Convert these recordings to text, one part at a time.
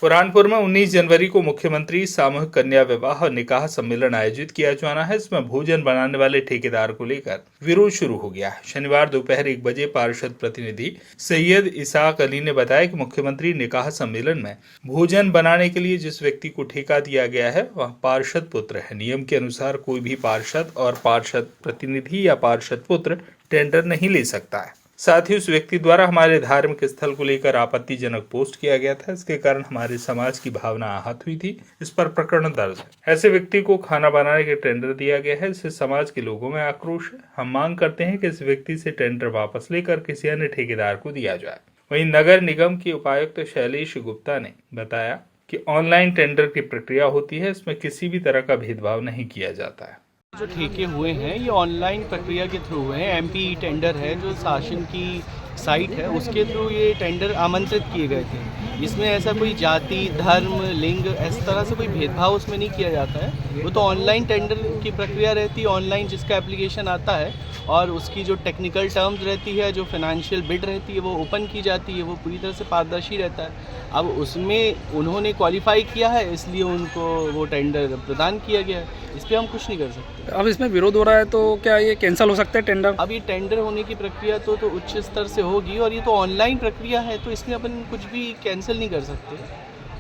बुरहानपुर में 19 जनवरी को मुख्यमंत्री सामूहिक कन्या विवाह और निकाह सम्मेलन आयोजित किया जाना है। इसमें भोजन बनाने वाले ठेकेदार को लेकर विरोध शुरू हो गया है। शनिवार दोपहर 1 बजे पार्षद प्रतिनिधि सैयद इसाक अली ने बताया कि मुख्यमंत्री निकाह सम्मेलन में भोजन बनाने के लिए जिस व्यक्ति को ठेका दिया गया है वह पार्षद पुत्र है। नियम के अनुसार कोई भी पार्षद और पार्षद प्रतिनिधि या पार्षद पुत्र टेंडर नहीं ले सकता है। साथ ही उस व्यक्ति द्वारा हमारे धार्मिक स्थल को लेकर आपत्तिजनक पोस्ट किया गया था। इसके कारण हमारे समाज की भावना आहत हुई थी। इस पर प्रकरण दर्ज है। ऐसे व्यक्ति को खाना बनाने के टेंडर दिया गया है। इससे समाज के लोगों में आक्रोश है। हम मांग करते हैं कि इस व्यक्ति से टेंडर वापस लेकर किसी अन्य ठेकेदार को दिया जाए। वहीं नगर निगम के उपायुक्त शैलेश गुप्ता ने बताया कि ऑनलाइन टेंडर की प्रक्रिया होती है। इसमें किसी भी तरह का भेदभाव नहीं किया जाता है। जो ठेके हुए हैं ये ऑनलाइन प्रक्रिया के थ्रू हुए हैं। एमपी टेंडर है जो शासन की साइट है, उसके थ्रू ये टेंडर आमंत्रित किए गए थे। इसमें ऐसा कोई जाति, धर्म, लिंग इस तरह से कोई भेदभाव उसमें नहीं किया जाता है। वो तो ऑनलाइन टेंडर की प्रक्रिया रहती है। ऑनलाइन जिसका एप्लीकेशन आता है और उसकी जो टेक्निकल टर्म्स रहती है, जो फाइनेंशियल बिड रहती है, वो ओपन की जाती है। वो पूरी तरह से पारदर्शी रहता है। अब उसमें उन्होंने क्वालिफाई किया है, इसलिए उनको वो टेंडर प्रदान किया गया है। इस पर हम कुछ नहीं कर सकते। अब इसमें विरोध हो रहा है तो क्या ये कैंसिल हो सकता है टेंडर? अब ये टेंडर होने की प्रक्रिया तो उच्च स्तर से होगी और ये तो ऑनलाइन प्रक्रिया है, तो इसमें अपन कुछ भी कैंसिल नहीं कर सकते।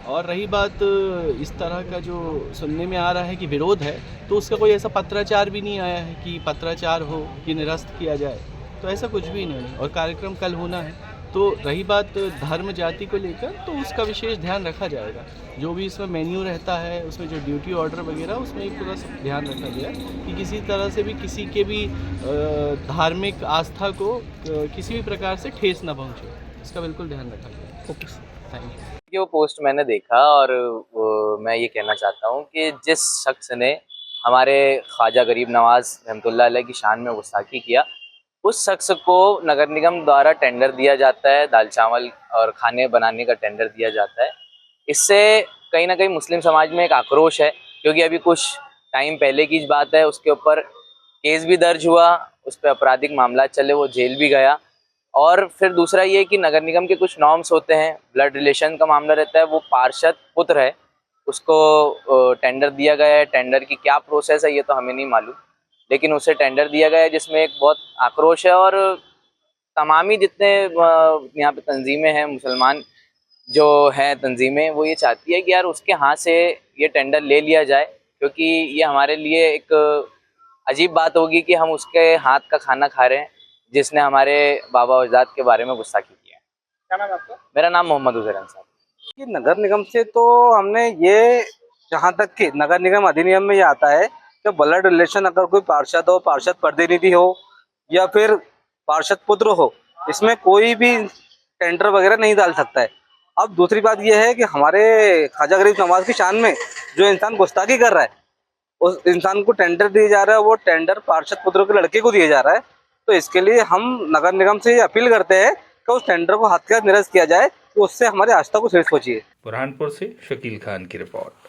और रही बात इस तरह का जो सुनने में आ रहा है कि विरोध है, तो उसका कोई ऐसा पत्राचार भी नहीं आया है कि पत्राचार हो कि निरस्त किया जाए, तो ऐसा कुछ भी नहीं है। और कार्यक्रम कल होना है। तो रही बात धर्म जाति को लेकर, तो उसका विशेष ध्यान रखा जाएगा। जो भी इसमें मेन्यू रहता है, उसमें जो ड्यूटी ऑर्डर वगैरह, उसमें एक पूरा ध्यान रखा गया कि किसी तरह से भी किसी के भी धार्मिक आस्था को किसी भी प्रकार से ठेस ना पहुंचे, इसका बिल्कुल ध्यान रखा गया। Okay, thank you. वो पोस्ट मैंने देखा और मैं ये कहना चाहता हूँ कि जिस शख्स ने हमारे ख्वाजा गरीब नवाज रहमतुल्लाह अलैह की शान में गुस्ताखी किया, उस शख्स को नगर निगम द्वारा टेंडर दिया जाता है, दाल चावल और खाने बनाने का टेंडर दिया जाता है। इससे कहीं ना कहीं मुस्लिम समाज में एक आक्रोश है, क्योंकि अभी कुछ टाइम पहले की बात है, उसके ऊपर केस भी दर्ज हुआ, उस पर आपराधिक मामला चले, वो जेल भी गया। और फिर दूसरा ये कि नगर निगम के कुछ नॉर्म्स होते हैं, ब्लड रिलेशन का मामला रहता है, वो पार्षद पुत्र है, उसको टेंडर दिया गया है। टेंडर की क्या प्रोसेस है ये तो हमें नहीं मालूम, लेकिन उसे टेंडर दिया गया है जिसमें एक बहुत आक्रोश है। और तमामी जितने यहाँ पे तंजीमें हैं, मुसलमान जो हैं तंजीमें, वो ये चाहती है कि यार उसके हाथ से ये टेंडर ले लिया जाए, क्योंकि ये हमारे लिए एक अजीब बात होगी कि हम उसके हाथ का खाना खा रहे हैं जिसने हमारे बाबा अजदाद के बारे में गुस्ताखी किया है। क्या नाम है आपका? मेरा नाम मोहम्मद उजैर अंसार। ये नगर निगम से तो हमने ये, जहाँ तक कि नगर निगम अधिनियम में ये आता है कि ब्लड रिलेशन अगर कोई पार्षद हो, पार्षद प्रतिनिधि हो या फिर पार्षद पुत्र हो, इसमें कोई भी टेंडर वगैरह नहीं डाल सकता है। अब दूसरी बात ये है कि हमारे ख्वाजा गरीब नवाज की शान में जो इंसान गुस्ताखी कर रहा है, उस इंसान को टेंडर दिया जा रहा है, वो टेंडर पार्षद पुत्र के लड़के को दिया जा रहा है। तो इसके लिए हम नगर निगम से ये अपील करते हैं कि उस टेंडर को हद के निरस्त किया जाए, तो उससे हमारी आस्था को ठेस पहुंची है। बुरहानपुर से शकील खान की रिपोर्ट।